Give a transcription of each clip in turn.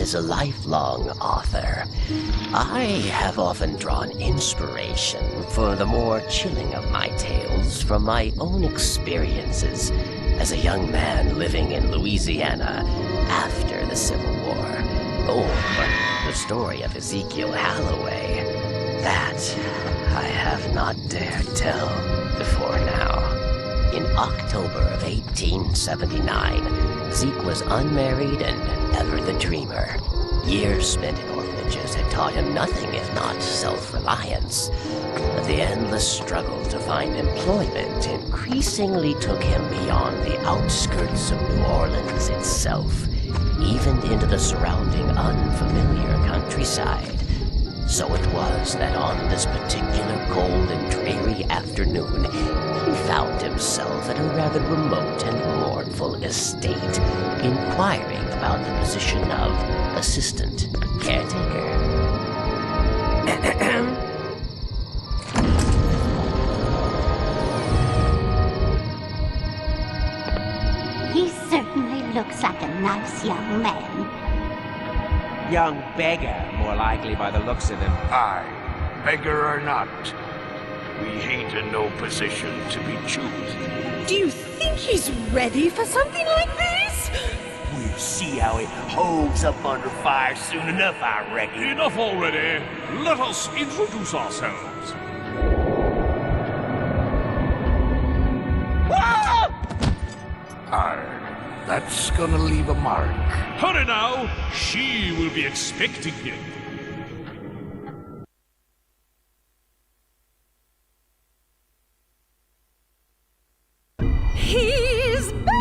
is a lifelong author. I have often drawn inspiration for the more chilling of my tales from my own experiences as a young man living in Louisiana after the Civil War. Oh, the story of Ezekiel Halloway, that I have not dared tell before now. In October of 1879, Zeke was unmarried and ever the dreamer. Years spent in orphanages had taught him nothing if not self-reliance. But the endless struggle to find employment increasingly took him beyond the outskirts of New Orleans itself, even into the surrounding unfamiliar countryside. So it was that on this particular cold and dreary afternoon, he found himself at a rather remote and mournful estate, inquiring about the position of assistant caretaker. He certainly looks like a nice young man. Young beggar, more likely by the looks of him. Aye, beggar or not, we ain't in no position to be choosing. Do you think he's ready for something like this? We'll see how it holds up under fire soon enough, I reckon. Enough already. Let us introduce ourselves. Aye, that's gonna leave a mark. Hurry now. She will be expecting him. He's back!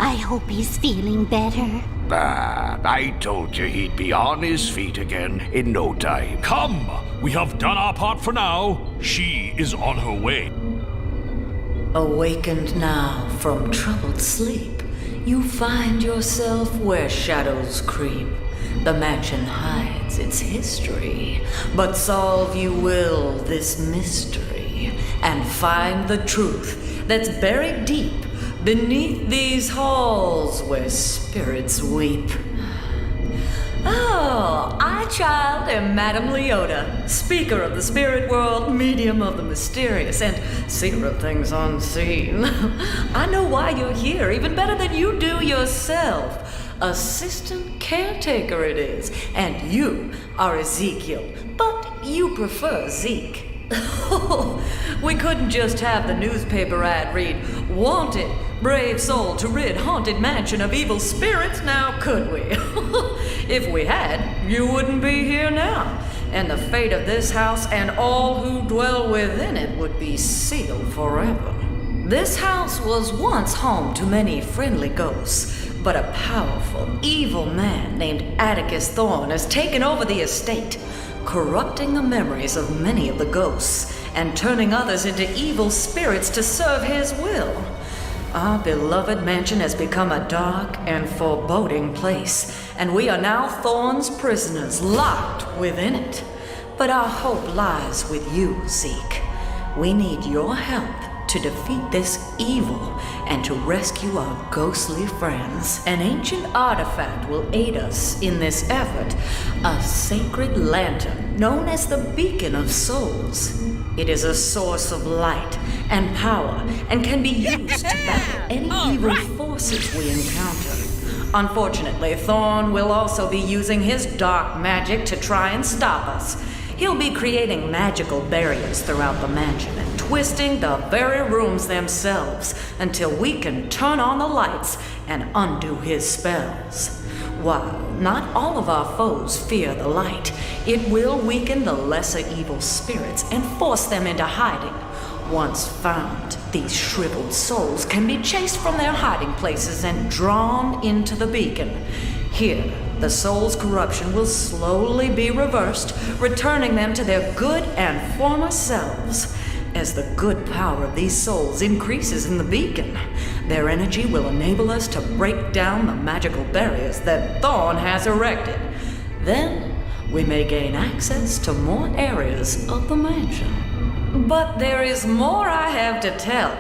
I hope he's feeling better. I told you he'd be on his feet again in no time. Come. We have done our part for now. She is on her way. Awakened now from troubled sleep, you find yourself where shadows creep. The mansion hides its history, but solve you will this mystery, and find the truth that's buried deep beneath these halls where spirits weep. Oh, I, child, am Madame Leota, speaker of the spirit world, medium of the mysterious, and seer of things unseen. I know why you're here, even better than you do yourself. Assistant caretaker it is, and you are Ezekiel, but you prefer Zeke. We couldn't just have the newspaper ad read, "Wanted, brave soul to rid haunted mansion of evil spirits," now could we? If we had, you wouldn't be here now, and the fate of this house and all who dwell within it would be sealed forever. This house was once home to many friendly ghosts, but a powerful, evil man named Atticus Thorne has taken over the estate, corrupting the memories of many of the ghosts and turning others into evil spirits to serve his will. Our beloved mansion has become a dark and foreboding place, and we are now Thorne's prisoners, locked within it. But our hope lies with you, Zeke. We need your help to defeat this evil and to rescue our ghostly friends. An ancient artifact will aid us in this effort, a sacred lantern known as the Beacon of Souls. It is a source of light and power and can be used to battle any evil forces we encounter. Unfortunately, Thorne will also be using his dark magic to try and stop us. He'll be creating magical barriers throughout the mansion and twisting the very rooms themselves until we can turn on the lights and undo his spells. While not all of our foes fear the light, it will weaken the lesser evil spirits and force them into hiding. Once found, these shriveled souls can be chased from their hiding places and drawn into the beacon. Here, the soul's corruption will slowly be reversed, returning them to their good and former selves. As the good power of these souls increases in the beacon, their energy will enable us to break down the magical barriers that Thorne has erected. Then, we may gain access to more areas of the mansion. But there is more I have to tell.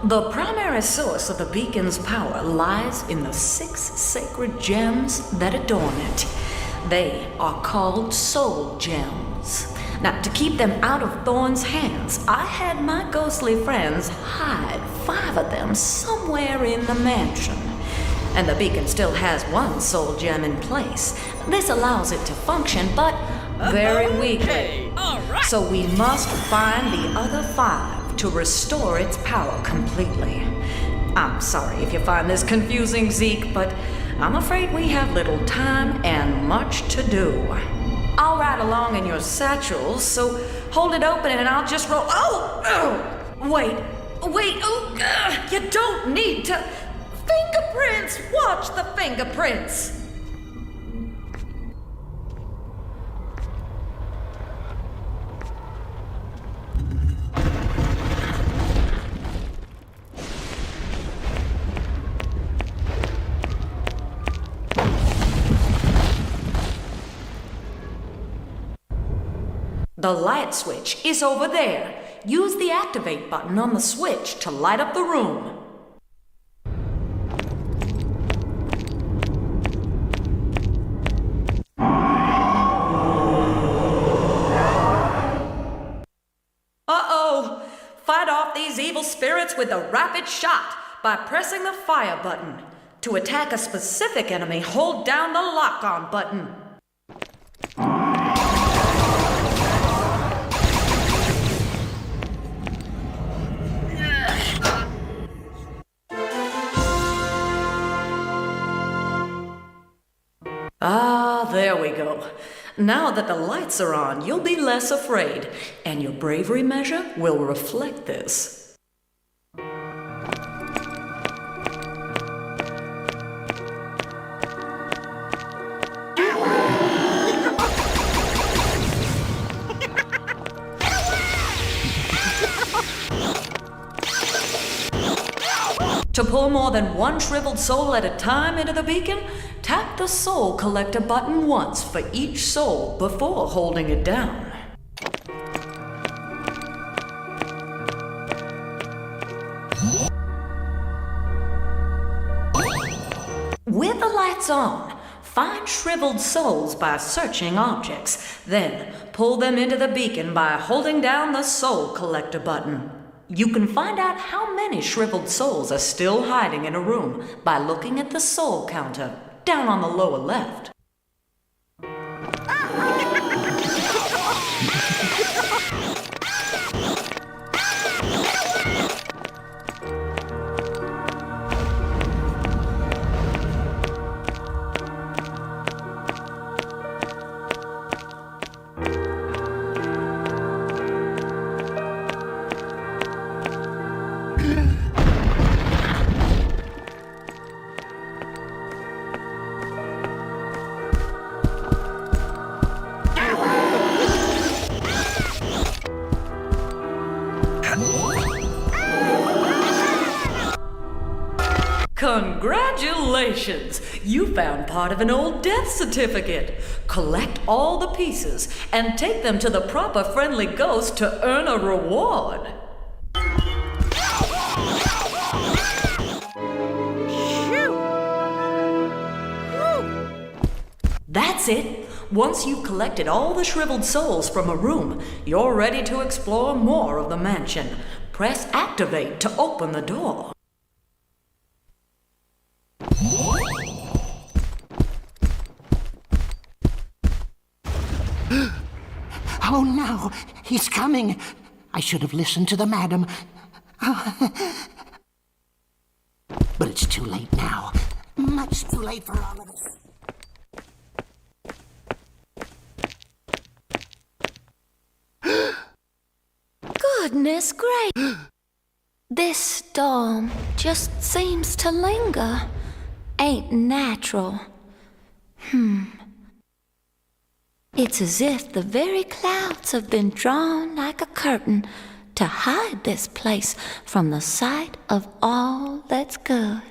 The primary source of the beacon's power lies in the 6 sacred gems that adorn it. They are called soul gems. Now, to keep them out of Thorn's hands, I had my ghostly friends hide 5 of them somewhere in the mansion. And the beacon still has 1 soul gem in place. This allows it to function, but very weakly. So we must find the other 5 to restore its power completely. I'm sorry if you find this confusing, Zeke, but I'm afraid we have little time and much to do. I'll ride along in your satchels, so hold it open and I'll just roll. Wait, you don't need to. Fingerprints! Watch the fingerprints! The light switch is over there. Use the activate button on the switch to light up the room. Uh-oh! Fight off these evil spirits with a rapid shot by pressing the fire button. To attack a specific enemy, hold down the lock-on button. Ah, there we go. Now that the lights are on, you'll be less afraid, and your bravery measure will reflect this. To pull more than 1 shriveled soul at a time into the beacon, tap the soul collector button once for each soul before holding it down. With the lights on, find shriveled souls by searching objects, then pull them into the beacon by holding down the soul collector button. You can find out how many shriveled souls are still hiding in a room by looking at the soul counter down on the lower left. Congratulations! You found part of an old death certificate. Collect all the pieces and take them to the proper friendly ghost to earn a reward. That's it. Once you've collected all the shriveled souls from a room, you're ready to explore more of the mansion. Press activate to open the door. Oh no, he's coming. I should have listened to the madam. But it's too late now. Much too late for all of us. Goodness gracious. This storm just seems to linger. Ain't natural. It's as if the very clouds have been drawn like a curtain to hide this place from the sight of all that's good.